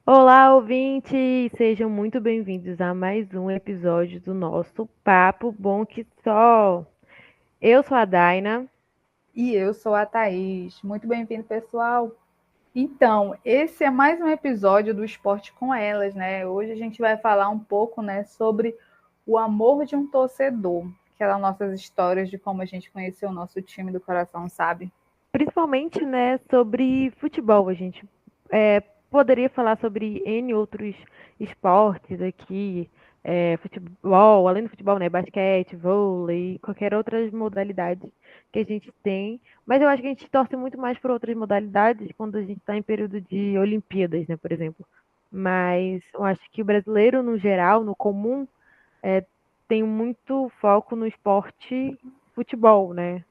Olá, ouvintes! Sejam muito bem-vindos a mais um episódio do nosso Papo Bom Que Só. Eu sou a Daina. E eu sou a Thaís. Muito bem-vindo, pessoal. Então, esse é mais um episódio do Esporte com Elas, né? Hoje a gente vai falar um pouco, né, sobre o amor de um torcedor, aquelas nossas histórias de como a gente conheceu o nosso time do coração, sabe? Principalmente, né, sobre futebol. A gente poderia falar sobre N outros esportes aqui, futebol, além do futebol, né, basquete, vôlei, qualquer outra modalidade que a gente tem. Mas eu acho que a gente torce muito mais por outras modalidades quando a gente está em período de Olimpíadas, né, por exemplo. Mas eu acho que o brasileiro, no geral, no comum, é, tem muito foco no esporte futebol, né?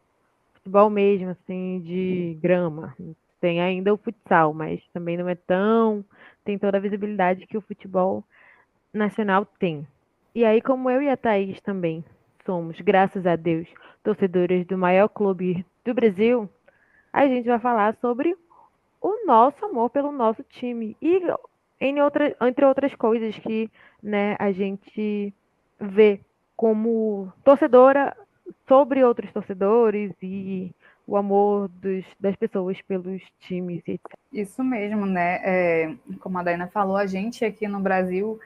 Futebol mesmo, assim, de grama. Tem ainda o futsal, mas também não é tão. Tem toda a visibilidade que o futebol nacional tem. E aí, como eu e a Thaís também somos, graças a Deus, torcedoras do maior clube do Brasil, a gente vai falar sobre o nosso amor pelo nosso time. E entre outras coisas que, né, a gente vê como torcedora sobre outros torcedores e o amor das pessoas pelos times, etc. Isso mesmo, né? Como a Daina falou, a gente aqui no Brasil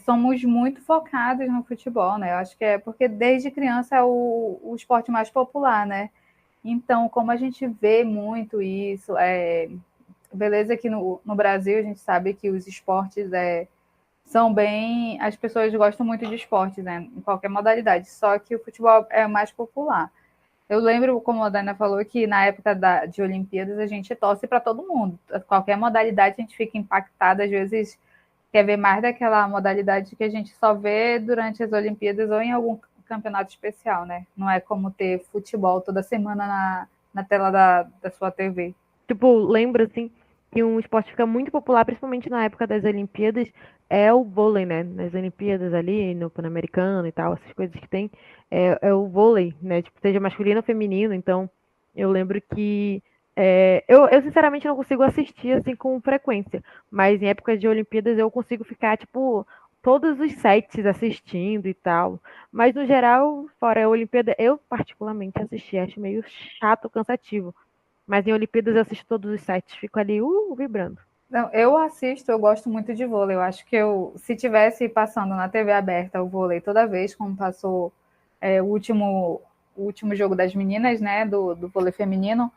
somos muito focados no futebol, né? Eu acho que é porque desde criança é o esporte mais popular, né? Então, como a gente vê muito isso, beleza que no Brasil a gente sabe que os esportes são bem. As pessoas gostam muito de esportes, né? Em qualquer modalidade, só que o futebol é mais popular. Eu lembro, como a Dana falou, que na época de Olimpíadas a gente torce para todo mundo. Qualquer modalidade a gente fica impactada, às vezes quer ver mais daquela modalidade que a gente só vê durante as Olimpíadas ou em algum campeonato especial, né? Não é como ter futebol toda semana na tela da sua TV. Tipo, lembro assim que um esporte fica muito popular, principalmente na época das Olimpíadas, é o vôlei, né? Nas Olimpíadas ali, no Pan-Americano e tal, essas coisas que tem, é o vôlei, né? Tipo, seja masculino ou feminino. Então, eu lembro que eu sinceramente não consigo assistir assim com frequência, mas em épocas de Olimpíadas eu consigo ficar, tipo, todos os sets assistindo e tal. Mas no geral, fora a Olimpíada, eu particularmente assisti, acho meio chato, cansativo. Mas em Olimpíadas eu assisto todos os sites, fico ali, vibrando. Não, eu assisto, eu gosto muito de vôlei. Eu acho que se tivesse passando na TV aberta o vôlei toda vez, como passou o último jogo das meninas, né, do vôlei feminino,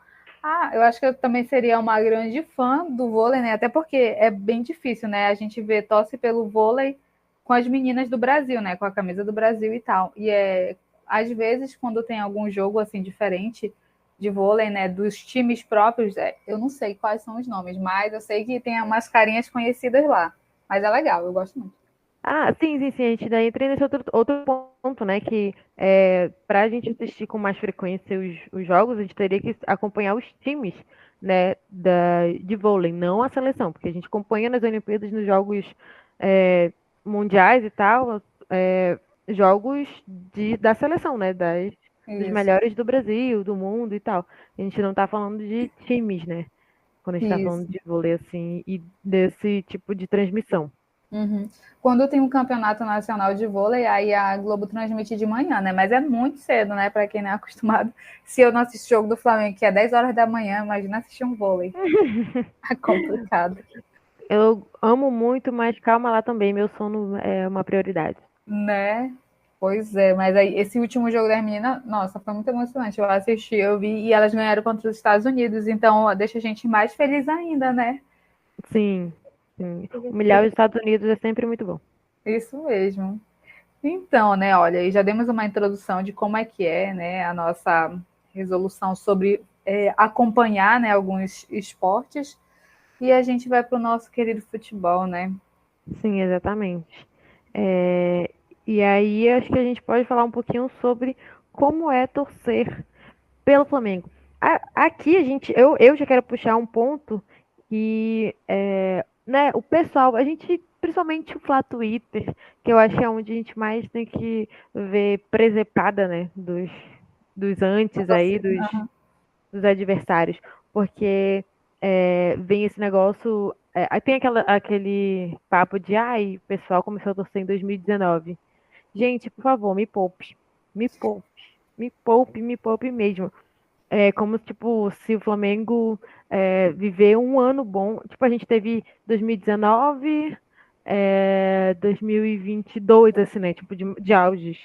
eu acho que eu também seria uma grande fã do vôlei, né? Até porque é bem difícil, né? A gente vê torce pelo vôlei com as meninas do Brasil, né? Com a camisa do Brasil e tal. Às vezes quando tem algum jogo assim diferente, de vôlei, né, dos times próprios, eu não sei quais são os nomes, mas eu sei que tem umas carinhas conhecidas lá. Mas é legal, eu gosto muito. Ah, sim, sim, sim. A gente daí entra nesse outro ponto, né? Que para a gente assistir com mais frequência os jogos, a gente teria que acompanhar os times, né, de vôlei, não a seleção, porque a gente acompanha nas Olimpíadas, nos jogos é, mundiais e tal, jogos da seleção, né? Dos Isso, melhores do Brasil, do mundo e tal. A gente não tá falando de times, né? Quando a gente tá falando isso. de vôlei, assim, e desse tipo de transmissão. Uhum. Quando tem um campeonato nacional de vôlei, aí a Globo transmite de manhã, né? Mas é muito cedo, né? Para quem não é acostumado. Se eu não assisto o jogo do Flamengo, que é 10 horas da manhã, imagina assistir um vôlei. É complicado. Eu amo muito, mas calma lá também, meu sono é uma prioridade. Né? Pois é, mas aí esse último jogo das meninas, nossa, foi muito emocionante. Eu assisti, eu vi, e elas ganharam contra os Estados Unidos, então ó, deixa a gente mais feliz ainda, né? Sim, sim. Humilhar os Estados Unidos é sempre muito bom. Isso mesmo. Então, né, olha, e já demos uma introdução de como é, né, a nossa resolução sobre acompanhar, né, alguns esportes, e a gente vai para o nosso querido futebol, né? Sim, exatamente. É, e aí acho que a gente pode falar um pouquinho sobre como é torcer pelo Flamengo. Aqui eu já quero puxar um ponto que né, o pessoal, a gente, principalmente o Flá Twitter, que eu acho que é onde a gente mais tem que ver presepada, né, dos antes aí, dos adversários, porque vem esse negócio. aí tem aquele papo de, ai, o pessoal começou a torcer em 2019. Gente, por favor, me poupe. Me poupe. Me poupe mesmo. É como, tipo, se o Flamengo viver um ano bom. Tipo, a gente teve 2019, 2022, assim, né? Tipo, de auges.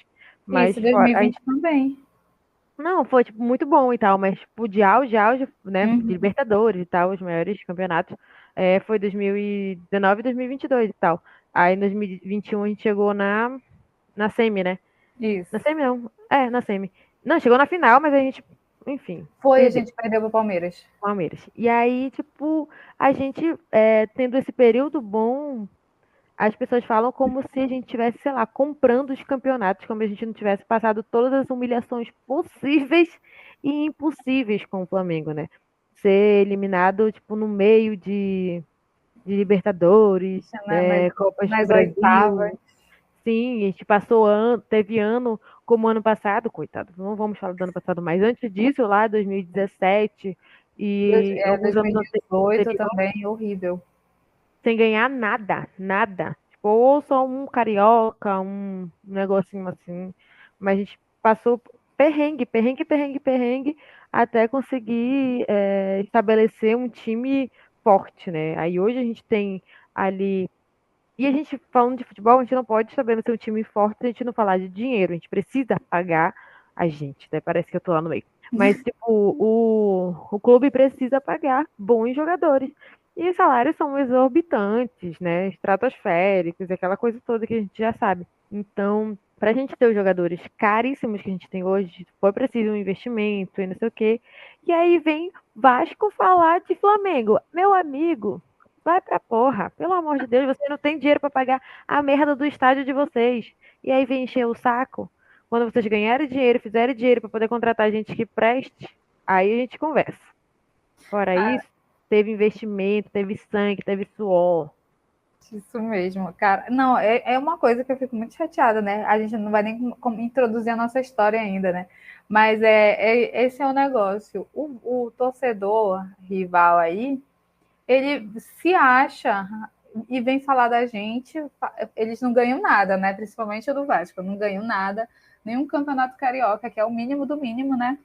Mas Isso, dois mil e a gente vinte também. não, foi, tipo, muito bom e tal, mas, tipo, de auge, né, de Uhum. Libertadores e tal, os maiores campeonatos, foi 2019 e 2022 e tal. Aí, em 2021, a gente chegou na semi, né? Na Isso. semi, não. Na semi. Não, chegou na final, mas a gente, enfim, Foi, a perdeu. gente perdeu para o Palmeiras. Palmeiras. E aí, tipo, a gente, tendo esse período bom, as pessoas falam como se a gente tivesse, sei lá, comprando os campeonatos, como se a gente não tivesse passado todas as humilhações possíveis e impossíveis com o Flamengo, né? Ser eliminado, tipo, no meio de Libertadores, Nas, Copas do nas oitavas. Brasil. Sim, a gente passou ano, teve ano como ano passado, coitado, não vamos falar do ano passado, mas antes disso, lá 2017 e alguns anos 2018 anteriores, também, horrível. sem ganhar nada, nada. Tipo, ou só um carioca, um negocinho assim. Mas a gente passou perrengue, perrengue, perrengue, perrengue, até conseguir estabelecer um time forte, né? Aí hoje a gente tem ali. E a gente, falando de futebol, a gente não pode estabelecer um time forte se a gente não falar de dinheiro. A gente precisa pagar a gente, né? Parece que eu tô lá no meio. Mas, tipo, o clube precisa pagar bons jogadores. E os salários são exorbitantes, né? Estratosféricos, aquela coisa toda que a gente já sabe. Então, para a gente ter os jogadores caríssimos que a gente tem hoje, foi preciso um investimento e não sei o quê. E aí vem Vasco falar de Flamengo. Meu amigo, vai pra porra. Pelo amor de Deus, você não tem dinheiro pra pagar a merda do estádio de vocês. E aí vem encher o saco. Quando vocês ganharem dinheiro, fizerem dinheiro pra poder contratar gente que preste, aí a gente conversa. Fora isso, teve investimento, teve sangue, teve suor. Isso mesmo, cara. Não, é uma coisa que eu fico muito chateada, né? A gente não vai nem introduzir a nossa história ainda, né? Mas esse é o negócio. O torcedor rival aí, ele se acha e vem falar da gente, eles não ganham nada, né? Principalmente o do Vasco, não ganham nada, nenhum campeonato carioca, que é o mínimo do mínimo, né?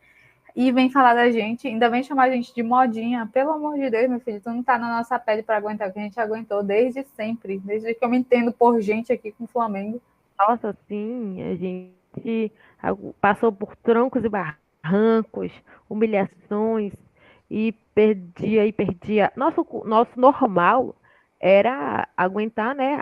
E vem falar da gente, ainda vem chamar a gente de modinha. Pelo amor de Deus, meu filho, tu não tá na nossa pele para aguentar o que a gente aguentou desde sempre, desde que eu me entendo por gente aqui com o Flamengo. Nossa, sim, a gente passou por troncos e barrancos, humilhações e perdia. Nosso normal era aguentar, né,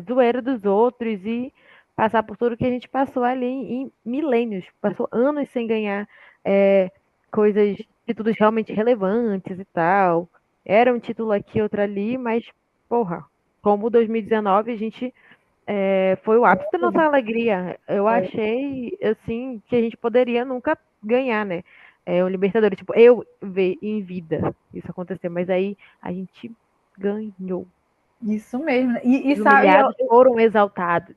zoeira dos outros e passar por tudo que a gente passou ali em milênios. Passou anos sem ganhar é, coisas, títulos realmente relevantes e tal. Era um título aqui, outro ali, mas, porra, como 2019, a gente foi o ápice da nossa alegria. Eu achei, assim, que a gente poderia nunca ganhar, né? O Libertadores, tipo, eu ver em vida isso acontecer, mas aí a gente ganhou. Isso mesmo. E Os sabe, humilhados foram exaltados.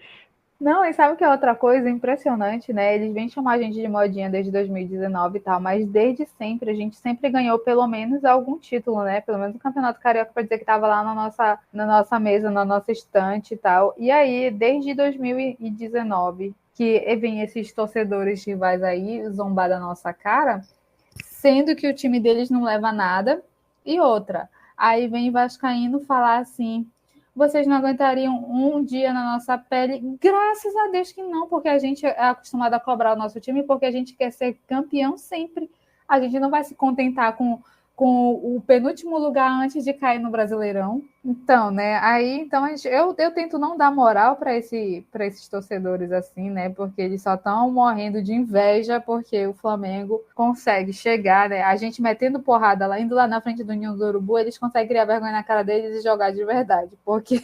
não, e sabe o que é outra coisa impressionante, né? Eles vêm chamar a gente de modinha desde 2019 e tal, mas desde sempre, a gente sempre ganhou pelo menos algum título, né? Pelo menos o Campeonato Carioca, para dizer que estava lá na nossa mesa, na nossa estante e tal. E aí, desde 2019, que vem esses torcedores rivais aí zombar da nossa cara, sendo que o time deles não leva nada. E outra, aí vem Vascaíno falar assim: vocês não aguentariam um dia na nossa pele? Graças a Deus que não, porque a gente é acostumado a cobrar o nosso time, porque a gente quer ser campeão sempre. A gente não vai se contentar com o penúltimo lugar antes de cair no Brasileirão. Então, né? Aí, então eu tento não dar moral para esses torcedores assim, né? Porque eles só estão morrendo de inveja porque o Flamengo consegue chegar, né? A gente metendo porrada lá, indo lá na frente do Ninho do Urubu, eles conseguem criar vergonha na cara deles e jogar de verdade. Porque,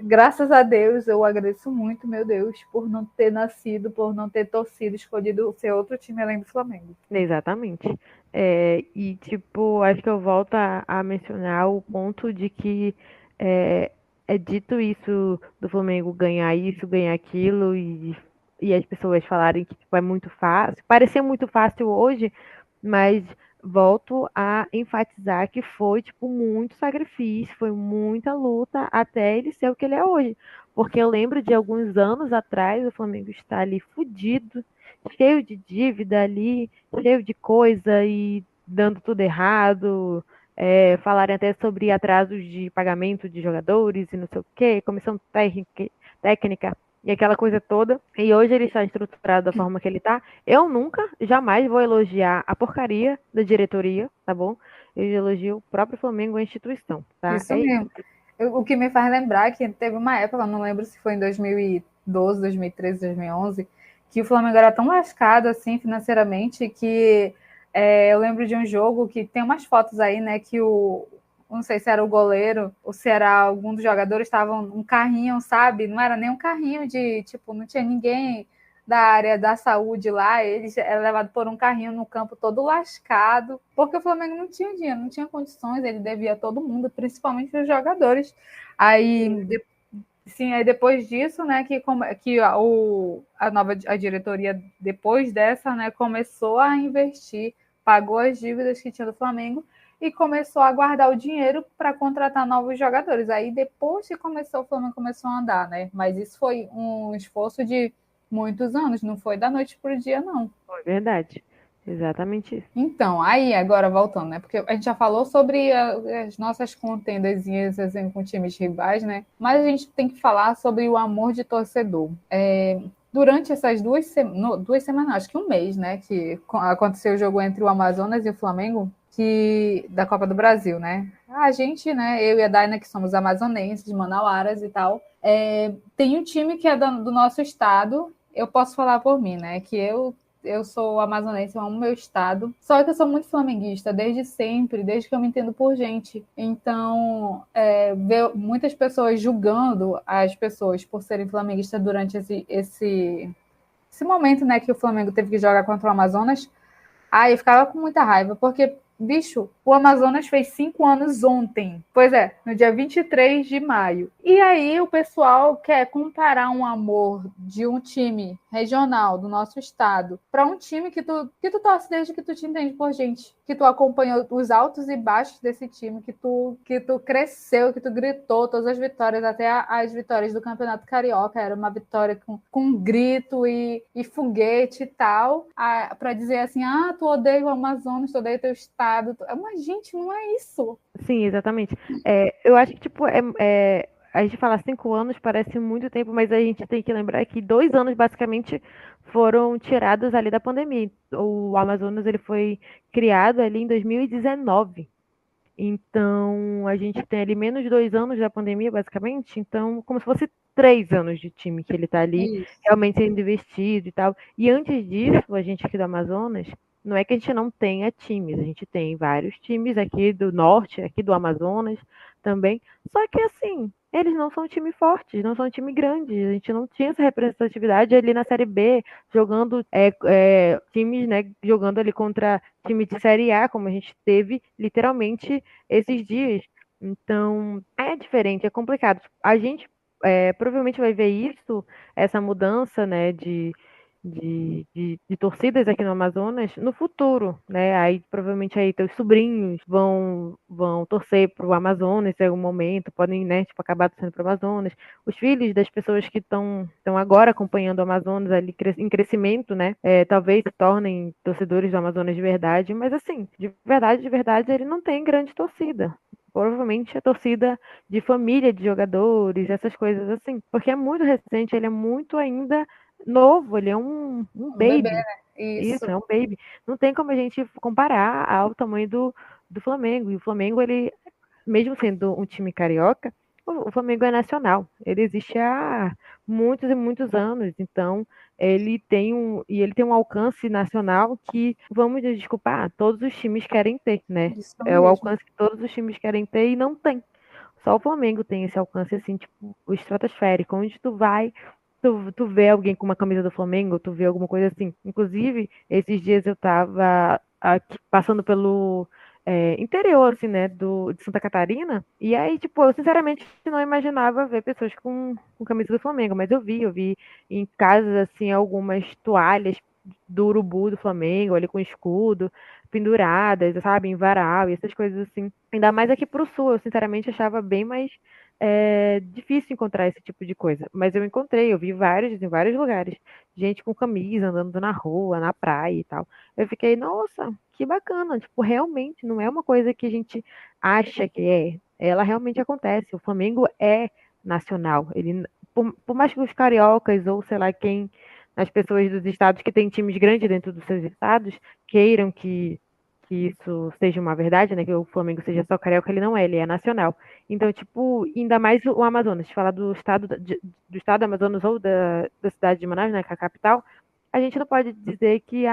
graças a Deus, eu agradeço muito, meu Deus, por não ter nascido, por não ter torcido, escolhido ser outro time além do Flamengo. Exatamente. E, tipo, acho que eu volto a mencionar o ponto de que é, é dito isso do Flamengo ganhar isso, ganhar aquilo, e as pessoas falarem que tipo, é muito fácil. Parecia muito fácil hoje, Mas volto a enfatizar que foi, tipo, muito sacrifício, foi muita luta até ele ser o que ele é hoje. Porque eu lembro de alguns anos atrás, o Flamengo está ali fudido, cheio de dívida ali, cheio de coisa e dando tudo errado. Falarem até sobre atrasos de pagamento de jogadores e não sei o quê, comissão técnica e aquela coisa toda. E hoje ele está estruturado da forma que ele está. Eu nunca, jamais vou elogiar a porcaria da diretoria, tá bom? Eu elogio o próprio Flamengo, a instituição, tá? Isso É isso. mesmo. O que me faz lembrar que teve uma época, não lembro se foi em 2012, 2013, 2011, que o Flamengo era tão lascado assim financeiramente que eu lembro de um jogo que tem umas fotos aí, né, que não sei se era o goleiro ou se era algum dos jogadores, estavam um carrinho, sabe? Não era nem um carrinho de, tipo, não tinha ninguém da área da saúde lá, eles é levado por um carrinho no campo todo lascado, porque o Flamengo não tinha dinheiro, não tinha condições, ele devia a todo mundo, principalmente os jogadores. Aí, sim, aí depois disso, né, que a diretoria, depois dessa, né, começou a investir, pagou as dívidas que tinha do Flamengo e começou a guardar o dinheiro para contratar novos jogadores. Aí depois que começou, o Flamengo começou a andar, né? Mas isso foi um esforço de muitos anos, não foi da noite para o dia, não. É verdade. Exatamente isso. Então, aí agora voltando, né? Porque a gente já falou sobre as nossas contendazinhas assim, com times rivais, né? Mas a gente tem que falar sobre o amor de torcedor. Durante essas duas semanas, acho que um mês, né? Que aconteceu o jogo entre o Amazonas e o Flamengo, da Copa do Brasil, né? A gente, né? Eu e a Daina, que somos amazonenses, de Manauaras e tal, tem um time que é do nosso estado. Eu posso falar por mim, né? Que eu sou amazonense, eu amo meu estado. Só que eu sou muito flamenguista desde sempre, desde que eu me entendo por gente. Então, ver muitas pessoas julgando as pessoas por serem flamenguistas durante esse momento, né, que o Flamengo teve que jogar contra o Amazonas, aí eu ficava com muita raiva, porque, bicho, o Amazonas fez 5 anos ontem. Pois é, no dia 23 de maio. E aí o pessoal quer comparar um amor de um time regional do nosso estado para um time que tu torce desde que tu te entende por gente. Que tu acompanhou os altos e baixos desse time, que tu cresceu, que tu gritou todas as vitórias, até as vitórias do Campeonato Carioca. Era uma vitória com grito e foguete e tal, para dizer assim, tu odeia o Amazonas, tu odeia teu estado. Mas, gente, não é isso. Sim, exatamente. Eu acho que, tipo, a gente fala 5 anos, parece muito tempo, mas a gente tem que lembrar que 2 anos, basicamente, foram tirados ali da pandemia. O Amazonas, ele foi criado ali em 2019. Então, a gente tem ali menos de 2 anos da pandemia, basicamente. Então, como se fosse 3 anos de time que ele está ali Isso. realmente sendo investido e tal. E antes disso, a gente aqui do Amazonas, não é que a gente não tenha times, a gente tem vários times aqui do norte, aqui do Amazonas também. Só que assim, eles não são time fortes, não são time grande. A gente não tinha essa representatividade ali na Série B, jogando times, né, jogando ali contra time de Série A, como a gente teve literalmente esses dias. Então, é diferente, é complicado. A gente provavelmente vai ver isso, essa mudança, né, de torcidas aqui no Amazonas no futuro, né? Aí provavelmente aí teus sobrinhos vão torcer pro Amazonas em algum momento, podem, né, tipo, acabar torcendo pro Amazonas. Os filhos das pessoas que estão agora acompanhando o Amazonas ali em crescimento, né? Talvez se tornem torcedores do Amazonas de verdade, mas assim, de verdade, ele não tem grande torcida. Provavelmente a torcida de família de jogadores, essas coisas assim. Porque é muito recente, ele é muito ainda novo, ele é um Um bebê, baby. né? Isso, Isso. é um baby. Não tem como a gente comparar ao tamanho do Flamengo. E o Flamengo, ele, mesmo sendo um time carioca, o Flamengo é nacional. Ele existe há muitos e muitos anos. Então, ele tem um alcance nacional que, vamos desculpar, todos os times querem ter, né? Isso É o mesmo. alcance que todos os times querem ter e não tem. Só o Flamengo tem esse alcance, assim, tipo, o estratosférico, onde tu vai, tu vê alguém com uma camisa do Flamengo, tu vê alguma coisa assim. Inclusive, esses dias eu tava aqui, passando pelo interior, assim, né, de Santa Catarina, e aí, tipo, eu sinceramente não imaginava ver pessoas com camisa do Flamengo, mas eu vi em casas, assim, algumas toalhas do urubu do Flamengo, ali com escudo, penduradas, sabe, em varal e essas coisas assim. Ainda mais aqui pro sul, eu sinceramente achava bem mais difícil encontrar esse tipo de coisa. Mas eu encontrei, eu vi vários, em vários lugares. Gente com camisa, andando na rua, na praia e tal. Eu fiquei, nossa, que bacana. Tipo, realmente não é uma coisa que a gente acha que é. Ela realmente acontece. O Flamengo é nacional. Ele, por mais que os cariocas ou sei lá quem, as pessoas dos estados que têm times grandes dentro dos seus estados, queiram que isso seja uma verdade, né? Que o Flamengo seja só carioca, ele não é, ele é nacional. Então, tipo, ainda mais o Amazonas, falar do estado do Amazonas ou da cidade de Manaus, né, que é a capital, a gente não pode dizer que,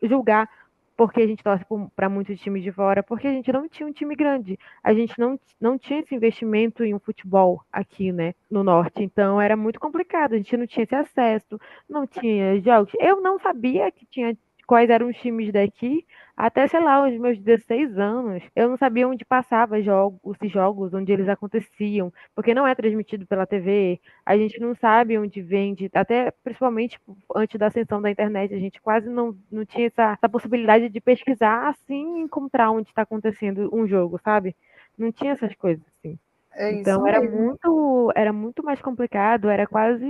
julgar porque a gente torce para muitos times de fora, porque a gente não tinha um time grande, a gente não tinha esse investimento em um futebol aqui, né, no norte, então era muito complicado, a gente não tinha esse acesso, não tinha jogos, eu não sabia que tinha quais eram os times daqui, até, sei lá, os meus 16 anos, eu não sabia onde passava os jogos, onde eles aconteciam, porque não é transmitido pela TV, a gente não sabe onde vende, até principalmente antes da ascensão da internet, a gente quase não tinha essa possibilidade de pesquisar assim e encontrar onde está acontecendo um jogo, sabe? Não tinha essas coisas assim. É isso Então mesmo. era muito mais complicado, era quase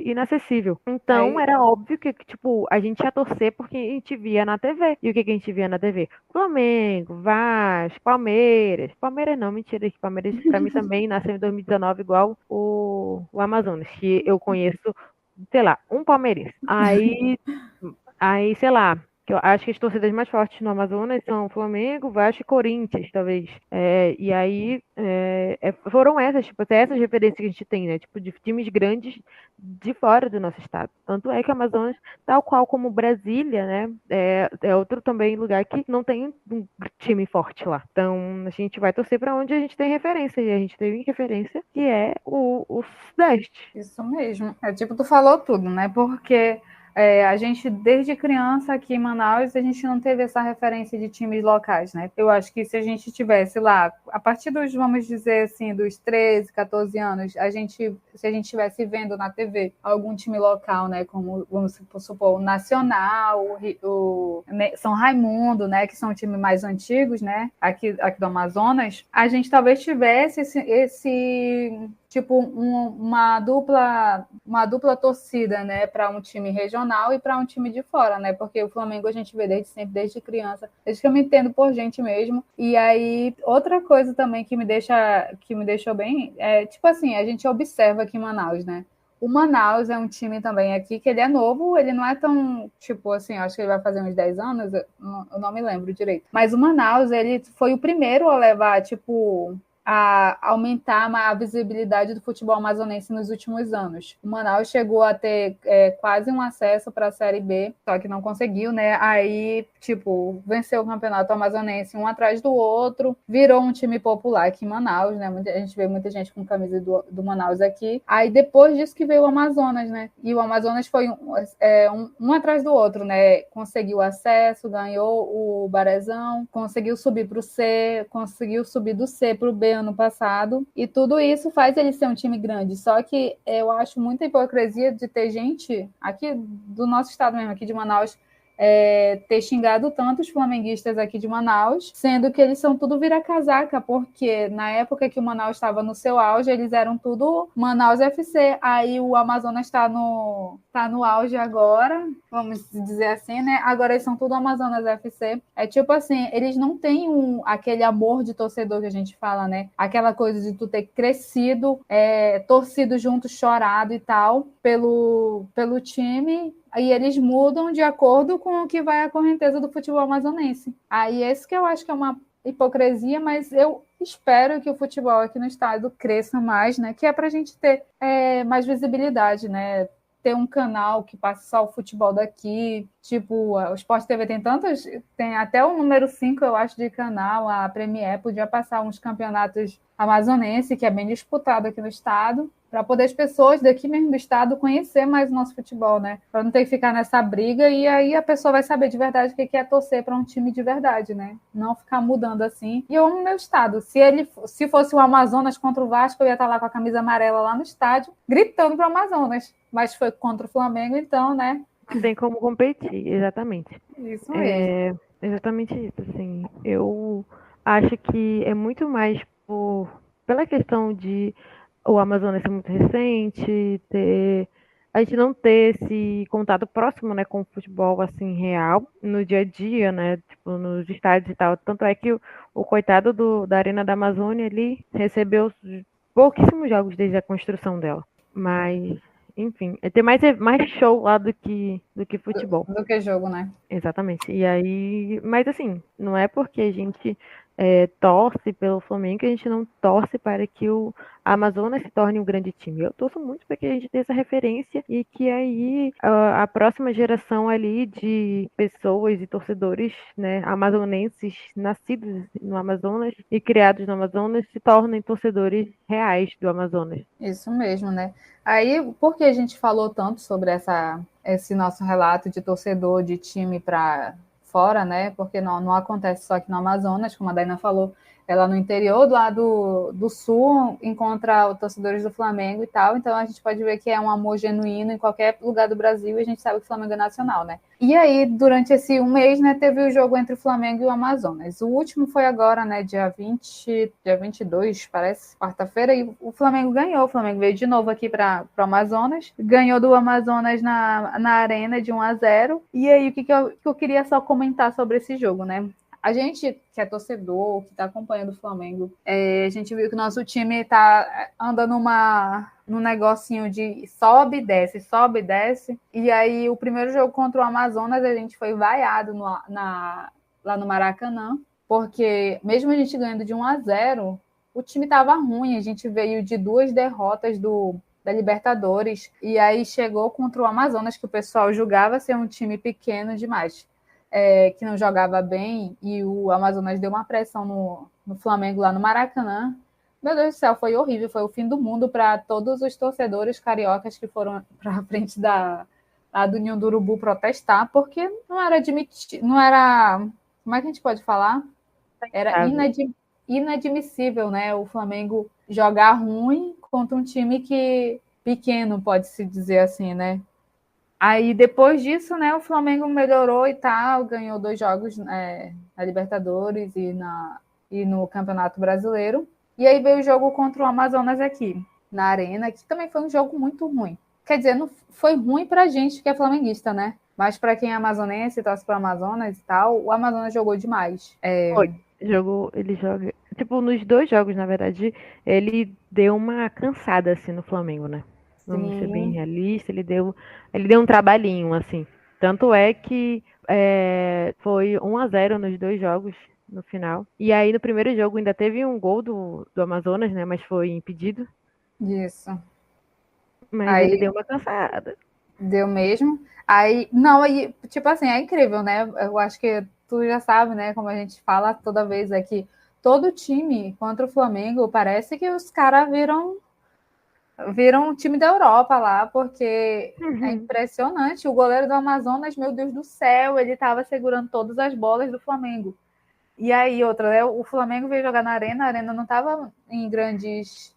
inacessível. Então É, era óbvio que, tipo, a gente ia torcer porque a gente via na TV. E o que a gente via na TV? Flamengo, Vasco, Palmeiras. Palmeiras não, mentira, que Palmeiras pra mim também nasceu em 2019 igual o Amazonas, que eu conheço, sei lá, um palmeirense. Aí, sei lá, que eu acho que as torcidas mais fortes no Amazonas são Flamengo, Vasco e Corinthians, talvez. E aí foram essas, tipo, até essas referências que a gente tem, né? Tipo, de times grandes de fora do nosso estado. Tanto é que o Amazonas, tal qual como Brasília, né? É outro também lugar que não tem um time forte lá. Então a gente vai torcer para onde a gente tem referência. E a gente tem referência que é o Sudeste. isso mesmo. É tipo, tu falou tudo, né? Porque a gente, desde criança aqui em Manaus, a gente não teve essa referência de times locais, né? Eu acho que se a gente tivesse lá, a partir dos, vamos dizer assim, dos 13, 14 anos, se a gente estivesse vendo na TV algum time local, né? Como, vamos supor, o Nacional, São Raimundo, né? Que são times mais antigos, né? Aqui do Amazonas, a gente talvez tivesse esse tipo uma dupla torcida, né, para um time regional e para um time de fora, né? Porque o Flamengo a gente vê desde sempre, desde criança, desde que eu me entendo por gente mesmo. E aí outra coisa também que me deixou bem é tipo assim, a gente observa aqui em Manaus, né? O Manaus é um time também aqui que ele é novo, ele não é tão, tipo assim, acho que ele vai fazer uns 10 anos, eu não me lembro direito. Mas o Manaus, ele foi o primeiro a levar, tipo, a aumentar a visibilidade do futebol amazonense nos últimos anos. O Manaus chegou a ter quase um acesso para a Série B, só que não conseguiu, né? Aí, tipo, venceu o campeonato amazonense um atrás do outro, virou um time popular aqui em Manaus, né? A gente vê muita gente com camisa do Manaus aqui. Aí, depois disso que veio o Amazonas, né? E o Amazonas foi um atrás do outro, né? Conseguiu acesso, ganhou o Barezão, conseguiu subir para o C, conseguiu subir do C para o B ano passado, e tudo isso faz ele ser um time grande. Só que eu acho muita hipocrisia de ter gente aqui do nosso estado mesmo, aqui de Manaus, ter xingado tanto os flamenguistas aqui de Manaus, sendo que eles são tudo vira-casaca, porque na época que o Manaus estava no seu auge, eles eram tudo Manaus FC, aí o Amazonas está no auge agora, vamos dizer assim, né? Agora eles são tudo Amazonas FC. É tipo assim, eles não têm aquele amor de torcedor que a gente fala, né? Aquela coisa de tu ter crescido, torcido junto, chorado e tal, pelo time, aí eles mudam de acordo com o que vai a correnteza do futebol amazonense. Aí esse que eu acho que é uma hipocrisia, mas eu espero que o futebol aqui no estado cresça mais, né? Que é para a gente ter mais visibilidade, né? Ter um canal que passe só o futebol daqui, tipo, o Sport TV tem até o número 5, eu acho, de canal, a Premier podia passar uns campeonatos amazonenses, que é bem disputado aqui no estado, para poder as pessoas daqui mesmo do estado conhecer mais o nosso futebol, né? Para não ter que ficar nessa briga e aí a pessoa vai saber de verdade o que é torcer para um time de verdade, né? Não ficar mudando assim. E eu amo meu estado. Se fosse o Amazonas contra o Vasco, eu ia estar lá com a camisa amarela lá no estádio, gritando para o Amazonas. Mas foi contra o Flamengo, então, né? tem como competir, exatamente. Isso mesmo. É exatamente isso, assim. Eu acho que é muito mais pela questão de o Amazonas ser muito recente, a gente não ter esse contato próximo, né, com o futebol, assim, real, no dia a dia, né, tipo, nos estádios e tal. Tanto é que o coitado da Arena da Amazônia, ele recebeu pouquíssimos jogos desde a construção dela. Mas, enfim, tem mais show lá do que futebol. Do que jogo, né? Exatamente. E aí, mas assim, não é porque a gente torce pelo Flamengo que a gente não torce para que o Amazonas se torne um grande time. Eu torço muito para que a gente tenha essa referência e que aí a próxima geração ali de pessoas e torcedores, né, amazonenses nascidos no Amazonas e criados no Amazonas se tornem torcedores reais do Amazonas. Isso mesmo, né? Aí, por que a gente falou tanto sobre esse nosso relato de torcedor de time para fora, né? Porque não acontece só aqui no Amazonas, como a Daina falou, ela no interior do lado do sul encontra os torcedores do Flamengo e tal, então a gente pode ver que é um amor genuíno em qualquer lugar do Brasil e a gente sabe que o Flamengo é nacional, né? E aí, durante esse um mês, né, teve o jogo entre o Flamengo e o Amazonas. O último foi agora, né, dia 22, parece, quarta-feira, e o Flamengo ganhou. O Flamengo veio de novo aqui para o Amazonas, ganhou do Amazonas na Arena de 1-0. E aí, o que eu queria só comentar sobre esse jogo, né? A gente que é torcedor, que está acompanhando o Flamengo, a gente viu que o nosso time está andando num negocinho de sobe e desce, sobe e desce. E aí, o primeiro jogo contra o Amazonas, a gente foi vaiado lá no Maracanã, porque mesmo a gente ganhando de 1-0, o time estava ruim. A gente veio de 2 derrotas da Libertadores, e aí chegou contra o Amazonas, que o pessoal julgava ser um time pequeno demais. Que não jogava bem, e o Amazonas deu uma pressão no Flamengo lá no Maracanã. Meu Deus do céu, foi horrível, foi o fim do mundo para todos os torcedores cariocas que foram para a frente lá do Ninho do Urubu protestar, porque não era admitido, não era, como é que a gente pode falar? Era inadmissível, né? O Flamengo jogar ruim contra um time que pequeno, pode-se dizer assim, né? Aí depois disso, né, o Flamengo melhorou e tal, ganhou 2 jogos na Libertadores e no Campeonato Brasileiro. E aí veio o jogo contra o Amazonas aqui, na Arena, que também foi um jogo muito ruim. Quer dizer, não foi ruim pra gente que é flamenguista, né? Mas para quem é amazonense, torce para o Amazonas e tal, o Amazonas jogou demais. Foi. Ele joga. Tipo, nos dois jogos, na verdade, ele deu uma cansada, assim, no Flamengo, né? Vamos ser bem Sim, realistas, ele deu um trabalhinho, assim. Tanto é que foi 1-0 nos dois jogos no final. E aí, no primeiro jogo, ainda teve um gol do Amazonas, né? Mas foi impedido. isso. Mas ele Aí deu uma cansada. deu mesmo. Aí, não, aí, tipo assim, é incrível, né? Eu acho que tu já sabe, né? Como a gente fala toda vez aqui, todo time contra o Flamengo parece que os caras viram um time da Europa lá, porque é Uhum. impressionante. O goleiro do Amazonas, meu Deus do céu, ele estava segurando todas as bolas do Flamengo. E aí, outra, né? O Flamengo veio jogar na Arena, a Arena não estava em grandes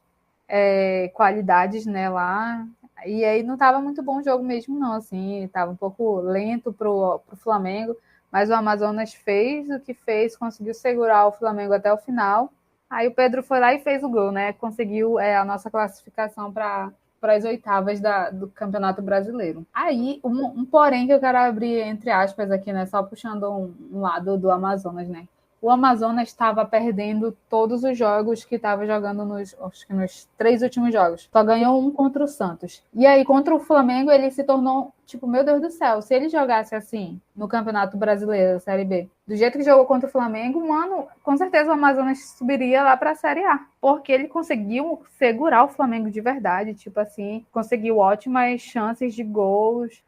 qualidades, né, lá. E aí não estava muito bom o jogo mesmo, não, assim, estava um pouco lento pro Flamengo, mas o Amazonas fez o que fez, conseguiu segurar o Flamengo até o final. Aí o Pedro foi lá e fez o gol, né? Conseguiu a nossa classificação para as oitavas do Campeonato Brasileiro. Aí, um porém que eu quero abrir entre aspas aqui, né? Só puxando um lado do Amazonas, né? O Amazonas estava perdendo todos os jogos que estava jogando acho que nos 3 últimos jogos. Só ganhou um contra o Santos. E aí, contra o Flamengo, ele se tornou, tipo, meu Deus do céu, se ele jogasse assim no Campeonato Brasileiro, Série B, do jeito que jogou contra o Flamengo, mano, com certeza o Amazonas subiria lá para a Série A. Porque ele conseguiu segurar o Flamengo de verdade, tipo assim, conseguiu ótimas chances de gols.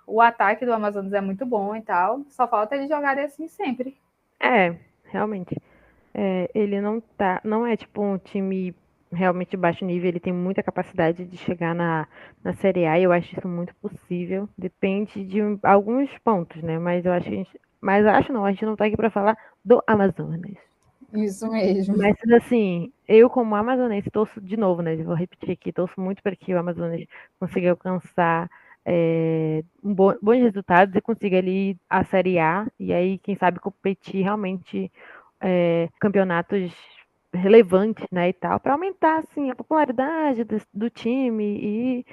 O ataque do Amazonas é muito bom e tal. Só falta ele jogar assim sempre. Realmente. Ele não é tipo um time realmente de baixo nível, ele tem muita capacidade de chegar na Série A, e eu acho isso muito possível. Depende de alguns pontos, né? Mas eu acho que a gente não tá aqui pra falar do Amazonas. Isso mesmo. Mas assim, eu como amazonense torço de novo, né? Vou repetir aqui, torço muito para que o Amazonas consiga alcançar bons resultados e consiga ali a Série A e aí, quem sabe, competir realmente campeonatos relevantes, né, e tal, para aumentar, assim, a popularidade do time e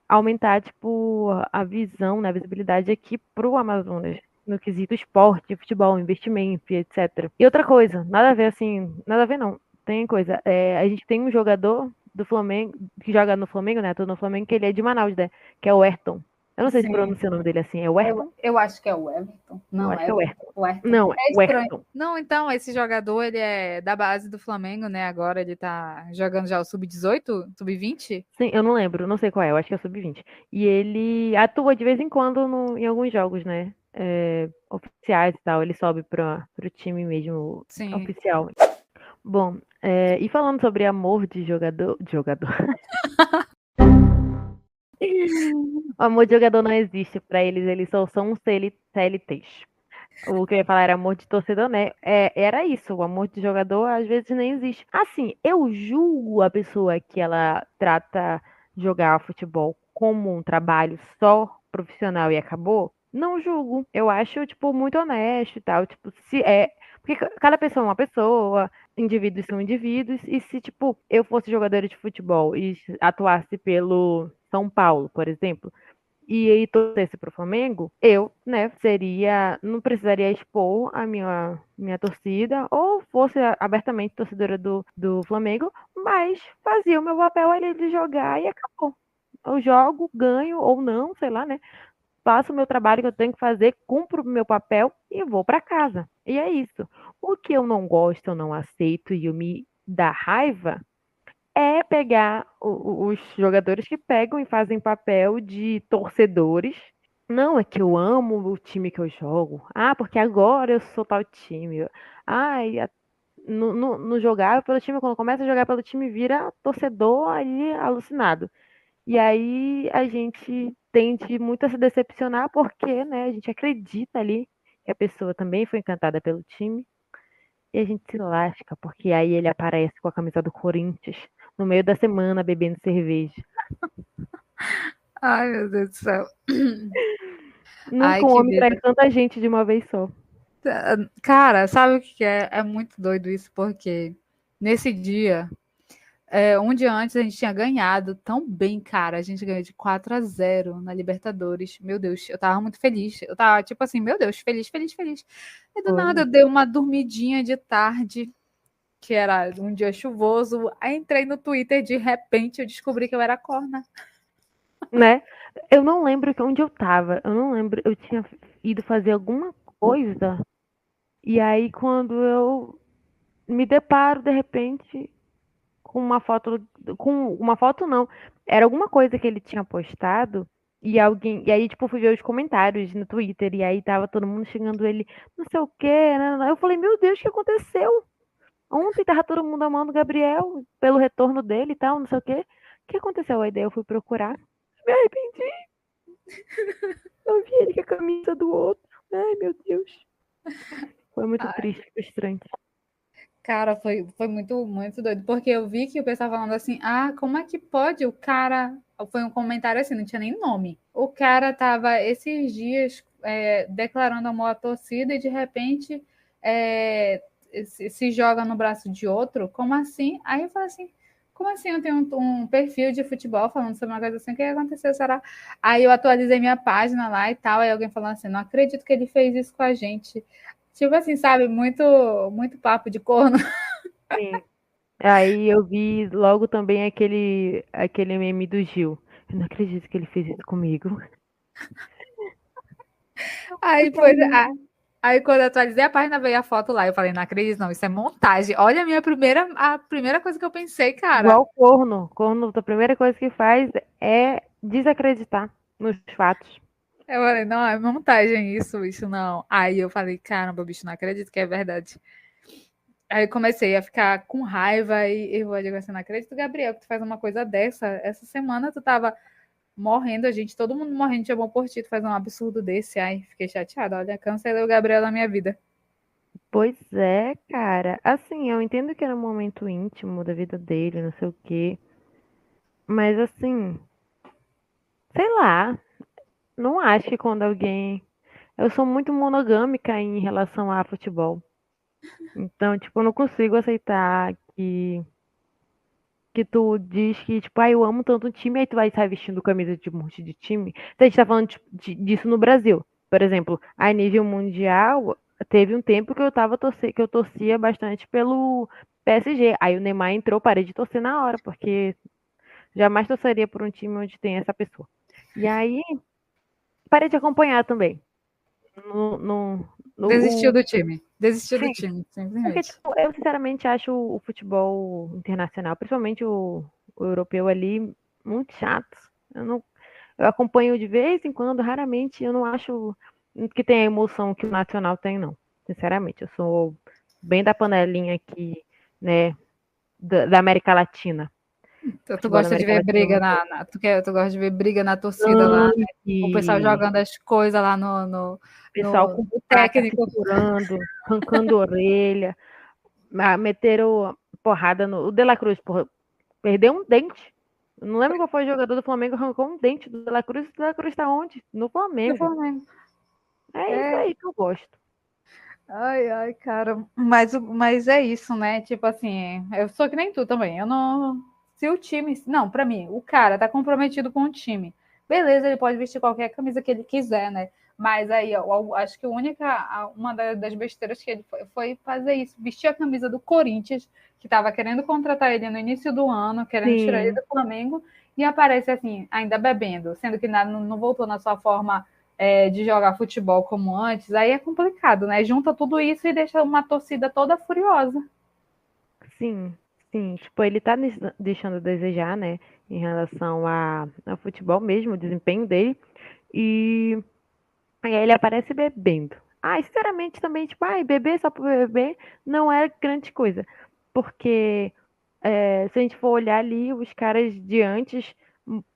aumentar, tipo, a visão, né, a visibilidade aqui pro Amazonas, no quesito esporte, futebol, investimento e etc. E outra coisa, nada a ver, assim, nada a ver não, tem coisa, a gente tem um jogador do Flamengo, que joga no Flamengo, né, tô no Flamengo, que ele é de Manaus, né, que é o Ayrton. Eu não sei se Sim. pronuncia o nome dele assim, é o Eu, Ayrton? eu acho que é o Everton. Eu Não, acho que é o Everton. Ayrton. O Everton. Não, é É o estranho. Ayrton. Não, então, esse jogador, ele é da base do Flamengo, né? Agora ele tá jogando já o sub-18, sub-20? Sim, eu não lembro, não sei qual é, eu acho que é o sub-20. E ele atua de vez em quando em alguns jogos, né? Oficiais e tal. Ele sobe pro time mesmo Sim. oficial. Bom, e falando sobre amor de jogador. De jogador. O amor de jogador não existe pra eles, eles só são CLTs. O que eu ia falar era amor de torcedor, né? Era isso, o amor de jogador às vezes nem existe. Assim, eu julgo a pessoa que ela trata jogar futebol como um trabalho só profissional e acabou. Não julgo. Eu acho, tipo, muito honesto e tal. Tipo, se é. Porque cada pessoa é uma pessoa, indivíduos são indivíduos, e se, tipo, eu fosse jogadora de futebol e atuasse pelo São Paulo, por exemplo e aí torcesse pro Flamengo, eu, né, não precisaria expor a minha torcida, ou fosse abertamente torcedora do Flamengo, mas fazia o meu papel ali de jogar e acabou. Eu jogo, ganho ou não, sei lá, né? Faço o meu trabalho que eu tenho que fazer, cumpro o meu papel e vou para casa. E é isso. O que eu não gosto, eu não aceito e me dá raiva é pegar os jogadores que pegam e fazem papel de torcedores. Não, é que eu amo o time que eu jogo. Ah, porque agora eu sou tal time. Ai, no jogar pelo time, quando começa a jogar pelo time, vira torcedor aí alucinado. E aí a gente tende muito a se decepcionar porque, né, a gente acredita ali que a pessoa também foi encantada pelo time. E a gente se lasca, porque aí ele aparece com a camisa do Corinthians no meio da semana bebendo cerveja. Ai, meu Deus do céu. Ai, Nunca um que homem traz vida. tanta gente de uma vez só. Cara, sabe o que é? É muito doido isso, porque nesse dia, um dia antes a gente tinha ganhado tão bem, cara. A gente ganhou de 4-0 na Libertadores. Meu Deus, eu tava muito feliz. Eu tava tipo assim, meu Deus, feliz, feliz, feliz. E do nada Foi, eu dei uma dormidinha de tarde, que era um dia chuvoso. Aí entrei no Twitter, de repente eu descobri que eu era corna. né? Eu não lembro onde eu tava. Eu não lembro. Eu tinha ido fazer alguma coisa. E aí, quando eu me deparo, de repente, com uma foto. Com uma foto, não. Era alguma coisa que ele tinha postado. E alguém. E aí, tipo, eu fui ver os comentários no Twitter. E aí tava todo mundo xingando ele. Não sei o quê. Né? Eu falei, meu Deus, o que aconteceu? Ontem tava todo mundo amando o Gabriel pelo retorno dele e tal, não sei o quê. O que aconteceu? Aí daí eu fui procurar. Me arrependi. Eu vi ele com a camisa do outro. Ai, meu Deus. Foi muito triste, frustrante. Cara, foi muito, muito doido, porque eu vi que o pessoal falando assim, ah, como é que pode o cara. Foi um comentário assim, não tinha nem nome. O cara tava esses dias declarando amor à torcida e de repente se joga no braço de outro. Como assim? Aí eu falei assim, como assim eu tenho um perfil de futebol falando sobre uma coisa assim, o que aconteceu, será? Aí eu atualizei minha página lá e tal, aí alguém falando assim, não acredito que ele fez isso com a gente. Tipo assim, sabe? Muito, muito papo de corno. Sim. Aí eu vi logo também aquele meme do Gil. Eu não acredito que ele fez isso comigo. Aí, Porque aí, aí quando eu atualizei a página, veio a foto lá. Eu falei, não acredito, não, isso é montagem. Olha a primeira coisa que eu pensei, cara. igual corno. Corno, a primeira coisa que faz é desacreditar nos fatos. Eu falei, não, é montagem isso não. Aí eu falei, caramba, bicho, não acredito que é verdade. Aí eu comecei a ficar com raiva e eu digo assim, não acredito, Gabriel, que tu faz uma coisa dessa. Essa semana tu tava morrendo, a gente, todo mundo morrendo de amor por ti, tu faz um absurdo desse. Ai, fiquei chateada. Olha, cancelei o Gabriel na minha vida. Pois é, cara. Assim, eu entendo que era um momento íntimo da vida dele, não sei o quê. Mas assim, sei lá. Não acho que quando alguém. Eu sou muito monogâmica em relação a futebol. Então, tipo, eu não consigo aceitar que tu diz que, tipo, ah, eu amo tanto o time, aí tu vai estar vestindo camisa de um monte de time. Então, a gente tá falando disso no Brasil. Por exemplo, a nível mundial, teve um tempo que que eu torcia bastante pelo PSG. Aí o Neymar entrou, parei de torcer na hora, porque jamais torceria por um time onde tem essa pessoa. E aí, parei de acompanhar também. No, no, Desistiu o, do time. Desistiu do sim, time, porque, simplesmente. tipo, eu sinceramente acho o futebol internacional, principalmente o europeu ali, muito chato. Eu não, eu acompanho de vez em quando, raramente, eu não acho que tem a emoção que o nacional tem, não. Sinceramente, eu sou bem da panelinha aqui, né, da América Latina. Então, tu Futebol da gosta de América ver Latina briga não tem tu gosta de ver briga na torcida lá, né? O pessoal sangue, jogando as coisas lá no, pessoal com no faca se técnico. furando, arrancando orelha, meteram porrada no. O De La Cruz, porra, perdeu um dente. Eu não lembro qual foi o jogador do Flamengo que arrancou um dente do De La Cruz. O De La Cruz tá onde? No Do Flamengo. Flamengo. É isso É, aí que eu gosto. ai, ai, cara. Mas é isso, né? Tipo assim, eu sou que nem tu também. Eu não. Se o time. Não, pra mim, o cara tá comprometido com o time. Beleza, ele pode vestir qualquer camisa que ele quiser, né? Mas aí, eu acho que uma das besteiras que ele foi fazer isso, vestir a camisa do Corinthians, que estava querendo contratar ele no início do ano, querendo tirar ele Sim, do Flamengo, e aparece assim, ainda bebendo, sendo que não voltou na sua forma de jogar futebol como antes, aí é complicado, né? Junta tudo isso e deixa uma torcida toda furiosa. sim, sim. Tipo, ele tá deixando a desejar, né? Em relação ao futebol mesmo, o desempenho dele. E aí ele aparece bebendo. Ah, sinceramente também, tipo, ai, beber só por beber não é grande coisa. Porque se a gente for olhar ali, os caras de antes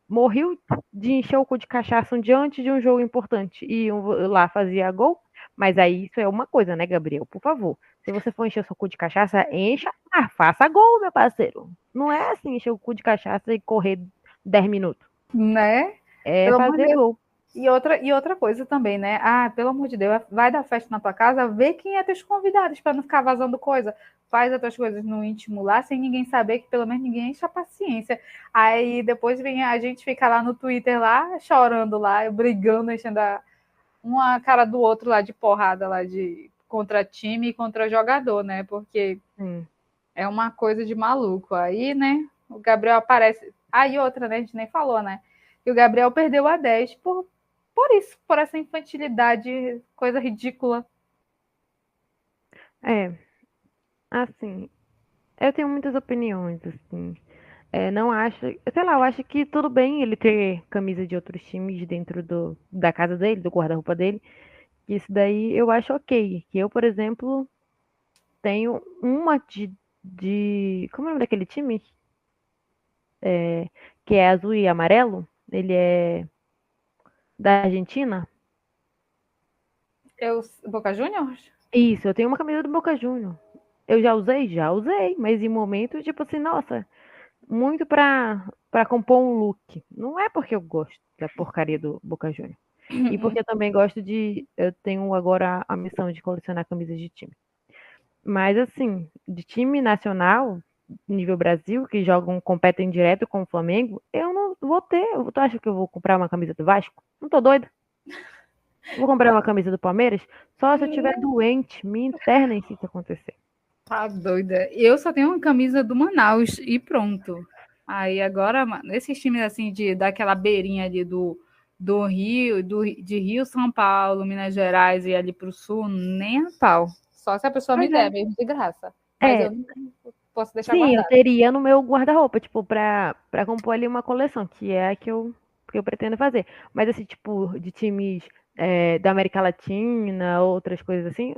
morriam de encher o cu de cachaça um dia antes de um jogo importante e iam lá fazia gol. Mas aí isso é uma coisa, né, Gabriel? Por favor. Se você for encher o seu cu de cachaça, encha, faça gol, meu parceiro. Não é assim, encher o cu de cachaça e correr 10 minutos. Né? É Pelo amor de fazer Deus. gol. E outra coisa também, né? Ah, pelo amor de Deus, vai dar festa na tua casa, vê quem é teus convidados para não ficar vazando coisa. Faz as tuas coisas no íntimo lá, sem ninguém saber, que pelo menos ninguém enche a paciência. Aí depois vem a gente fica lá no Twitter lá, chorando lá, brigando, enchendo uma cara do outro lá de porrada lá de contra time e contra jogador, né? Porque Sim. é uma coisa de maluco. Aí, né, o Gabriel aparece. Aí outra, né, a gente nem falou, né? Que o Gabriel perdeu a 10 por isso, por essa infantilidade, coisa ridícula. É, assim, eu tenho muitas opiniões, assim. Não acho, sei lá, eu acho que tudo bem ele ter camisa de outros times dentro da casa dele, do guarda-roupa dele. Isso daí eu acho ok. Que eu, por exemplo, tenho uma como é o nome daquele time? Que é azul e amarelo. Ele é da Argentina. Boca Juniors? Isso, eu tenho uma camisa do Boca Juniors. Eu já usei? Já usei, mas em momentos, tipo assim, nossa, muito pra compor um look. Não é porque eu gosto da porcaria do Boca Juniors. E porque eu também gosto de. Eu tenho agora a missão de colecionar camisas de time. Mas, assim, de time nacional, nível Brasil, que jogam, competem direto com o Flamengo, eu não vou ter. Tu acha que eu vou comprar uma camisa do Vasco? Não tô doida. Vou comprar uma camisa do Palmeiras só se eu estiver doente. Me internem se isso acontecer. Tá doida. Eu só tenho uma camisa do Manaus e pronto. Aí agora, nesses times assim, daquela beirinha ali do Rio, de Rio, São Paulo, Minas Gerais e ali pro sul, nem a pau. Só se a pessoa me Pois é. der mesmo de graça. Mas É, eu não posso deixar sim, eu guardado. teria no meu guarda-roupa, tipo, pra compor ali uma coleção, que é a que eu pretendo fazer. Mas, assim, tipo, de times da América Latina, outras coisas assim,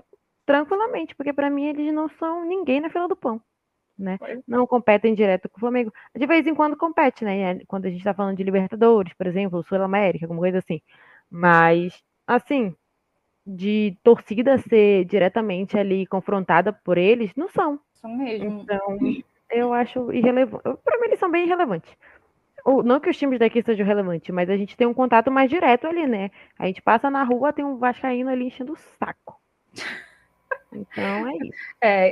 tranquilamente, porque pra mim eles não são ninguém na fila do pão, né? Não competem direto com o Flamengo. De vez em quando compete, né? Quando a gente tá falando de Libertadores, por exemplo, Sul-América, alguma coisa assim. Mas, assim, de torcida ser diretamente ali confrontada por eles, não são. Isso mesmo. Então, eu acho irrelevante. Para mim, eles são bem irrelevantes. Não que os times daqui sejam relevantes, mas a gente tem um contato mais direto ali, né? A gente passa na rua, tem um vascaíno ali enchendo o saco. Então é isso.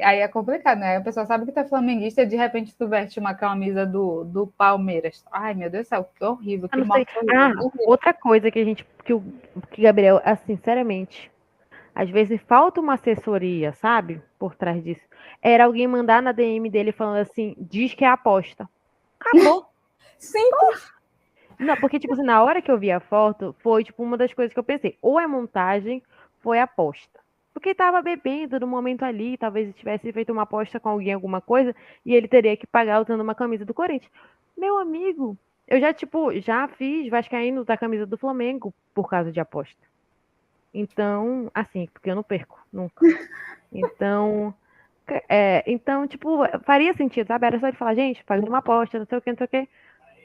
Aí é complicado, né? A pessoa sabe que tu é flamenguista e de repente tu veste uma camisa do Palmeiras. Ai, meu Deus do céu, que horrível, Eu que não sei. morte horrível. Outra coisa que que Gabriel, assim, sinceramente, às vezes falta uma assessoria, sabe? Por trás disso. Era alguém mandar na DM dele falando assim, diz que é aposta. Acabou. Sim, Não, porque, tipo assim, na hora que eu vi a foto, foi, tipo, uma das coisas que eu pensei. Ou é montagem, foi aposta. Porque tava bebendo no momento ali, talvez tivesse feito uma aposta com alguém, alguma coisa, e ele teria que pagar usando uma camisa do Corinthians. Meu amigo, eu já, tipo, já fiz vascaíno da camisa do Flamengo por causa de aposta. Então, assim, porque eu não perco, nunca. Então, então, tipo, faria sentido, sabe? Era só ele falar, gente, fazendo uma aposta, não sei o que, não sei o que.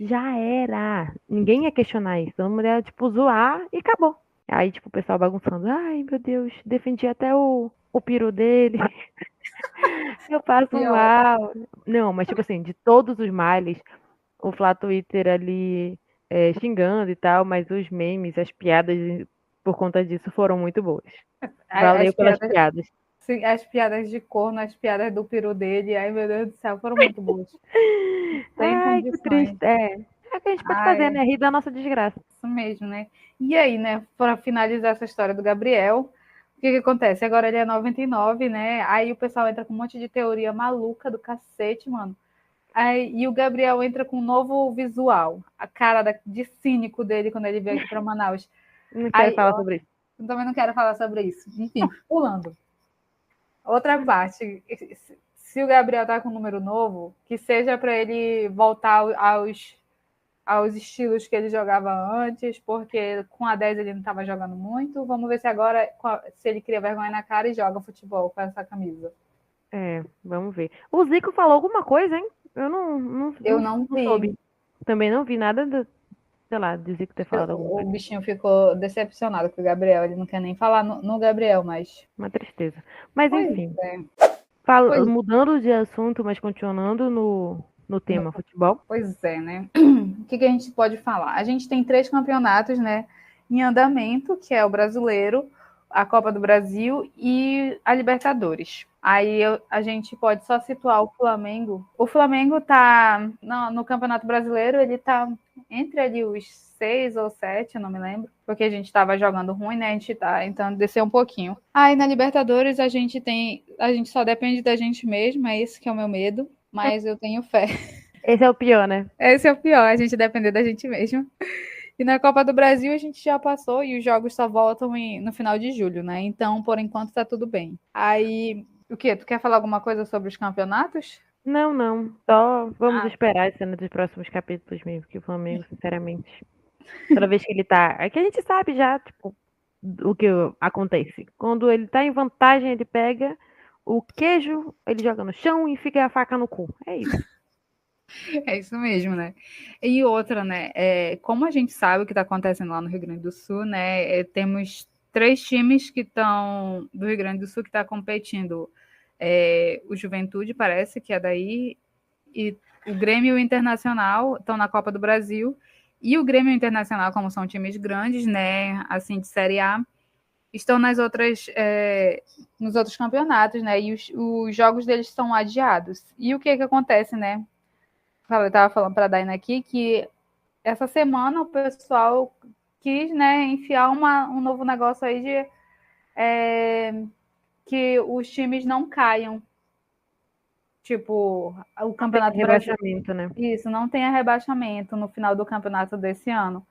Já era. Ninguém ia questionar isso. Todo mundo ia, tipo, zoar e acabou. Aí, tipo, o pessoal bagunçando. Ai, meu Deus, defendi até o peru dele. Eu passo pior. mal. Não, mas, tipo assim, de todos os males, o Flá Twitter ali xingando e tal, mas os memes, as piadas por conta disso foram muito boas. As Valeu pelas piadas, piadas. sim, as piadas de corno, as piadas do peru dele, ai meu Deus do céu, foram muito boas. Sem Ai, que condições. triste. É o que a gente pode fazer, Ai, né? Rir da nossa desgraça. isso mesmo, né? E aí, né, para finalizar essa história do Gabriel, o que que acontece? Agora ele é 99, né? Aí o pessoal entra com um monte de teoria maluca do cacete, mano. Aí, e o Gabriel entra com um novo visual, a cara de cínico dele quando ele veio aqui para Manaus. Não quero Aí falar sobre isso. eu também não quero falar sobre isso. Enfim, pulando. Outra parte, se o Gabriel tá com um número novo, que seja para ele voltar aos estilos que ele jogava antes, porque com a 10 ele não estava jogando muito. Vamos ver se agora, se ele cria vergonha na cara e joga futebol com essa camisa. Vamos ver. O Zico falou alguma coisa, hein? Eu Eu não não vi. soube. Também não vi nada sei lá, do Zico ter falado alguma O coisa. bichinho ficou decepcionado com o Gabriel. Ele não quer nem falar no Gabriel, mas. Uma tristeza. Mas Pois enfim, é. Pois, mudando de assunto, mas continuando no tema futebol. pois é, né? O que a gente pode falar? A gente tem 3 campeonatos, né, em andamento, que é o Brasileiro, a Copa do Brasil e a Libertadores. Aí a gente pode só situar o Flamengo. O Flamengo tá no Campeonato Brasileiro, ele tá entre ali os 6 ou 7, eu não me lembro, porque a gente estava jogando ruim, né? A gente tá tentando descer um pouquinho. Aí na Libertadores a gente só depende da gente mesmo, é esse que é o meu medo, mas eu tenho fé. Esse é o pior, né? Esse é o pior, a gente depender da gente mesmo. E na Copa do Brasil a gente já passou e os jogos só voltam no final de julho, né? Então, por enquanto, tá tudo bem. Aí, o quê? Tu quer falar alguma coisa sobre os campeonatos? Não, não. Só vamos Ah, esperar as cenas dos próximos capítulos mesmo, que o Flamengo, sinceramente, toda vez que ele tá. É que a gente sabe já, tipo, o que acontece. Quando ele tá em vantagem, ele pega o queijo, ele joga no chão e fica a faca no cu. É isso. é isso mesmo, né? E outra, né? Como a gente sabe o que está acontecendo lá no Rio Grande do Sul, né? Temos 3 times que estão do Rio Grande do Sul que está competindo. O Juventude parece que é daí, e o Grêmio e o Internacional estão na Copa do Brasil. E o Grêmio e o Internacional, como são times grandes, né? Assim, de Série A, estão nos outros campeonatos, né? E os jogos deles são adiados. E o que acontece, né? Eu estava falando para a Daina aqui que essa semana o pessoal quis, né, enfiar um novo negócio aí de que os times não caiam. Tipo, o Não tem Campeonato Brasileiro. rebaixamento, né? Isso, não tenha rebaixamento no final do campeonato desse ano.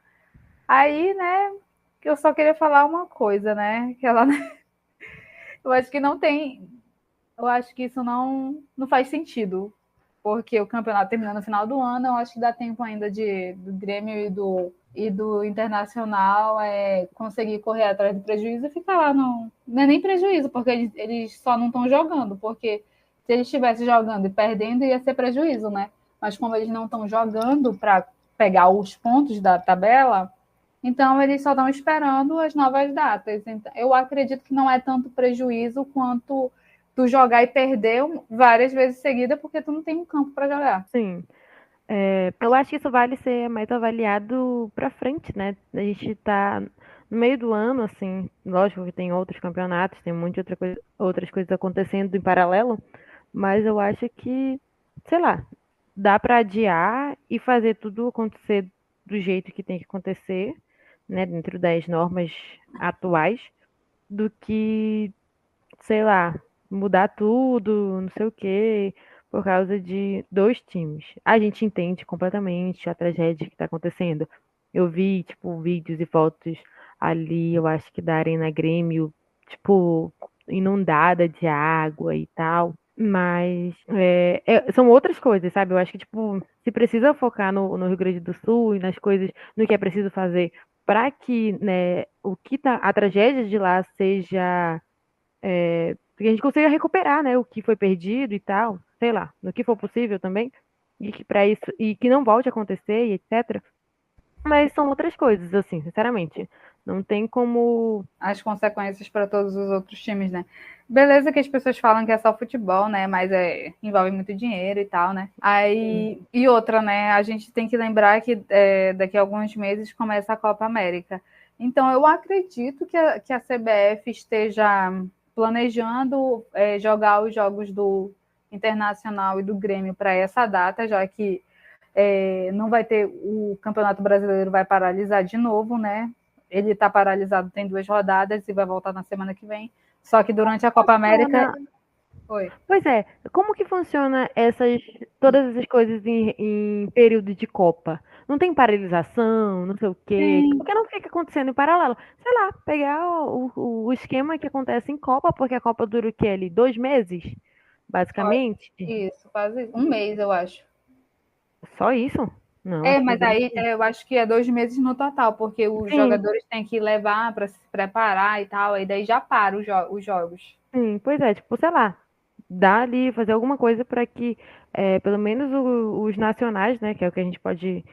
Aí, né, que eu só queria falar uma coisa, né? Que ela, eu acho que não tem. Eu acho que isso não faz sentido. Porque o campeonato termina no final do ano, eu acho que dá tempo ainda do Grêmio e do Internacional conseguir correr atrás do prejuízo e ficar lá. Não é nem prejuízo, porque eles só não estão jogando, porque se eles estivessem jogando e perdendo, ia ser prejuízo, né? Mas como eles não estão jogando para pegar os pontos da tabela, então eles só estão esperando as novas datas. Então, eu acredito que não é tanto prejuízo quanto tu jogar e perder várias vezes seguida porque tu não tem um campo para jogar. Sim. Eu acho que isso vale ser mais avaliado pra frente, né? A gente tá no meio do ano, assim, lógico que tem outros campeonatos, tem muitas outras coisas acontecendo em paralelo, mas eu acho que, sei lá, dá pra adiar e fazer tudo acontecer do jeito que tem que acontecer, né, dentro das normas atuais, do que sei lá, mudar tudo, não sei o quê, por causa de dois times. A gente entende completamente a tragédia que tá acontecendo. Eu vi, tipo, vídeos e fotos ali, eu acho que da Arena Grêmio, tipo, inundada de água e tal. Mas são outras coisas, sabe? Eu acho que, tipo, se precisa focar no Rio Grande do Sul e nas coisas, no que é preciso fazer para que, né, a tragédia de lá seja que a gente consiga recuperar, né, o que foi perdido e tal, sei lá, no que for possível também, e que para isso e que não volte a acontecer e etc. Mas são outras coisas, assim, sinceramente. Não tem como. As consequências para todos os outros times, né? Beleza que as pessoas falam que é só futebol, né? Mas envolve muito dinheiro e tal, né? Aí, e outra, né? A gente tem que lembrar que daqui a alguns meses começa a Copa América. Então, eu acredito que a CBF esteja planejando jogar os jogos do Internacional e do Grêmio para essa data, já que não vai ter, o Campeonato Brasileiro vai paralisar de novo, né? Ele está paralisado, tem 2 rodadas e vai voltar na semana que vem. Só que durante a Copa América. Oi. Pois é, como que funciona todas essas coisas em período de Copa? Não tem paralisação, não sei o quê. Sim. Por que não fica acontecendo em paralelo? Sei lá, pegar o esquema que acontece em Copa, porque a Copa dura o quê ali? 2 meses, basicamente? Isso, quase 1 mês, eu acho. Só isso? Não, acho que Mas dura. aí eu acho que é 2 meses no total, porque os Sim, jogadores têm que levar para se preparar e tal, aí daí já para os jogos. sim, pois é, tipo, sei lá, dá ali, fazer alguma coisa para que, pelo menos os nacionais, né, que é o que a gente pode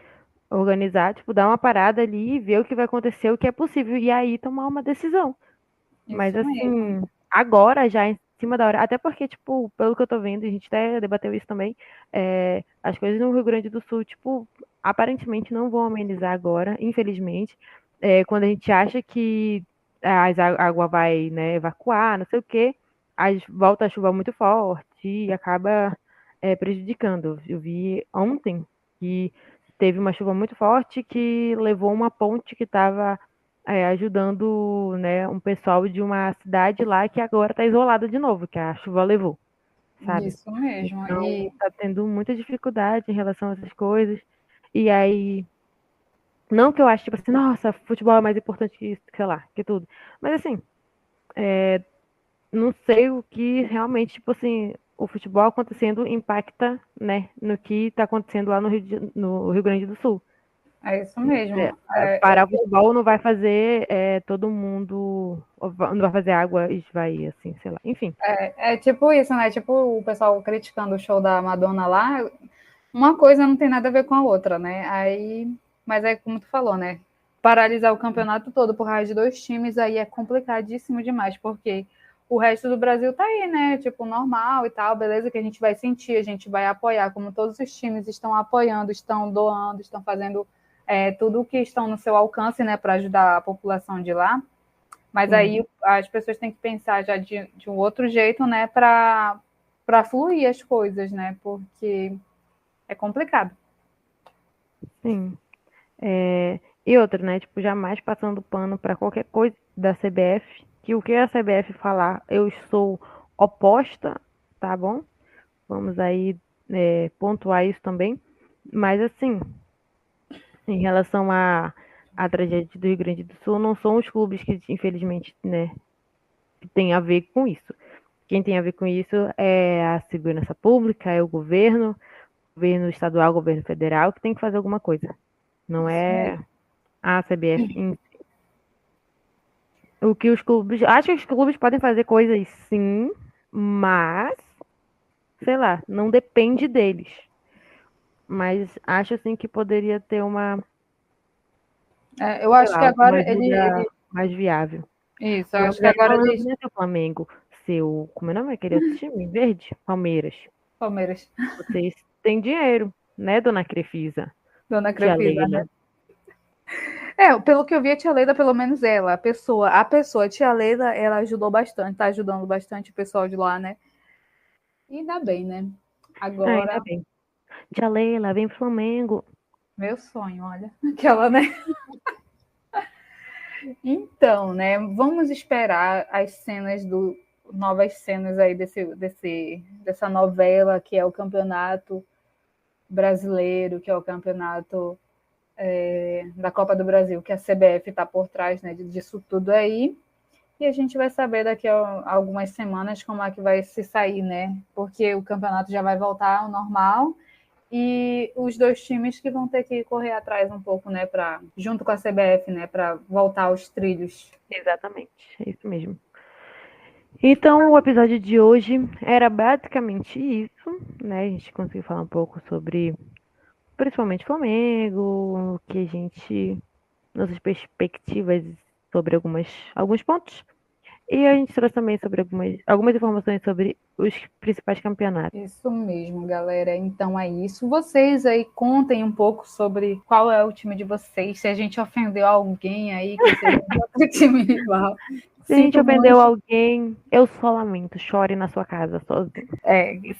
organizar, tipo, dar uma parada ali, ver o que vai acontecer, o que é possível, e aí tomar uma decisão. Mas Isso mesmo. assim, agora já em cima da hora, até porque, tipo, pelo que eu tô vendo, a gente até debateu isso também, as coisas no Rio Grande do Sul, tipo, aparentemente não vão amenizar agora, infelizmente. Quando a gente acha que a água vai, né, evacuar, não sei o quê, aí volta a chuva muito forte e acaba prejudicando. Eu vi ontem que teve uma chuva muito forte que levou uma ponte que estava ajudando, né, um pessoal de uma cidade lá que agora está isolada de novo, que a chuva levou, sabe? Isso mesmo. Então, E tá tendo muita dificuldade em relação a essas coisas. E aí, não que eu ache, tipo assim, nossa, futebol é mais importante que isso, sei lá, que tudo. Mas assim, não sei o que realmente, tipo assim, o futebol acontecendo impacta, né, no que tá acontecendo lá no Rio Grande do Sul. é isso mesmo. Parar o futebol não vai fazer todo mundo. Não vai fazer água esvair, assim, sei lá. Enfim. É tipo isso, né? Tipo o pessoal criticando o show da Madonna lá, uma coisa não tem nada a ver com a outra, né? Aí, mas é como tu falou, né? Paralisar o campeonato todo por raiva de 2 times aí é complicadíssimo demais, porque o resto do Brasil tá aí, né? Tipo, normal e tal, beleza, que a gente vai sentir, a gente vai apoiar, como todos os times estão apoiando, estão doando, estão fazendo tudo o que estão no seu alcance, né, para ajudar a população de lá. Mas aí as pessoas têm que pensar já de um outro jeito, né, para fluir as coisas, né? Porque é complicado. Sim. E outra, né? Tipo, jamais passando pano para qualquer coisa da CBF. Que o que a CBF falar, eu sou oposta, tá bom? Vamos aí pontuar isso também. Mas assim, em relação à tragédia do Rio Grande do Sul, não são os clubes que, infelizmente, né, que tem a ver com isso. Quem tem a ver com isso é a segurança pública, é o governo estadual, governo federal, que tem que fazer alguma coisa. Não Isso é mesmo. a CBF. O que os clubes. Acho que os clubes podem fazer coisas sim, mas, sei lá, não depende deles. Mas acho assim que poderia ter Eu sei acho que lá, uma agora ajuda mais viável. isso, eu acho Vamos que aí agora falando, eles, né, seu Flamengo, seu. Como é o nome? Aquele outro time? Verde? Palmeiras. Palmeiras, Vocês têm dinheiro. né, dona Crefisa? Dona Tia Crefisa, Leila. né? Pelo que eu vi, a tia Leila, pelo menos ela, a tia Leila, ela ajudou bastante, tá ajudando bastante o pessoal de lá, né? E ainda bem, né? Ainda Agora, bem. Tia Leila, vem Flamengo. meu sonho, olha, aquela, né? Então, né? Vamos esperar as cenas novas cenas aí dessa novela que é o Campeonato Brasileiro, que é o campeonato da Copa do Brasil, que a CBF está por trás, né, disso tudo aí. E a gente vai saber daqui a algumas semanas como é que vai se sair, né? Porque o campeonato já vai voltar ao normal e os dois times que vão ter que correr atrás um pouco, né, junto com a CBF, né, para voltar aos trilhos. Exatamente, é isso mesmo. Então, o episódio de hoje era basicamente isso, né? A gente conseguiu falar um pouco sobre, principalmente Flamengo, o que a gente, nossas perspectivas sobre alguns pontos. E a gente trouxe também sobre algumas informações sobre os principais campeonatos. Isso mesmo, galera. Então é isso. Vocês aí contem um pouco sobre qual é o time de vocês, se a gente ofendeu alguém aí que seja outro time rival. Se a gente Sinto ofendeu muito. alguém, eu só lamento. Chore na sua casa sozinho.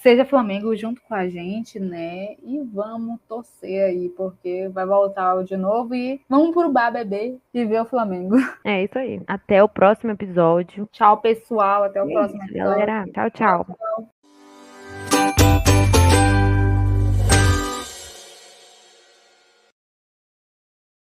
Seja Flamengo junto com a gente, né? E vamos torcer aí, porque vai voltar de novo e vamos pro bar beber e ver o Flamengo. É isso aí. Até o próximo episódio. Tchau, pessoal. Até o E é próximo isso, episódio. galera. Tchau, tchau.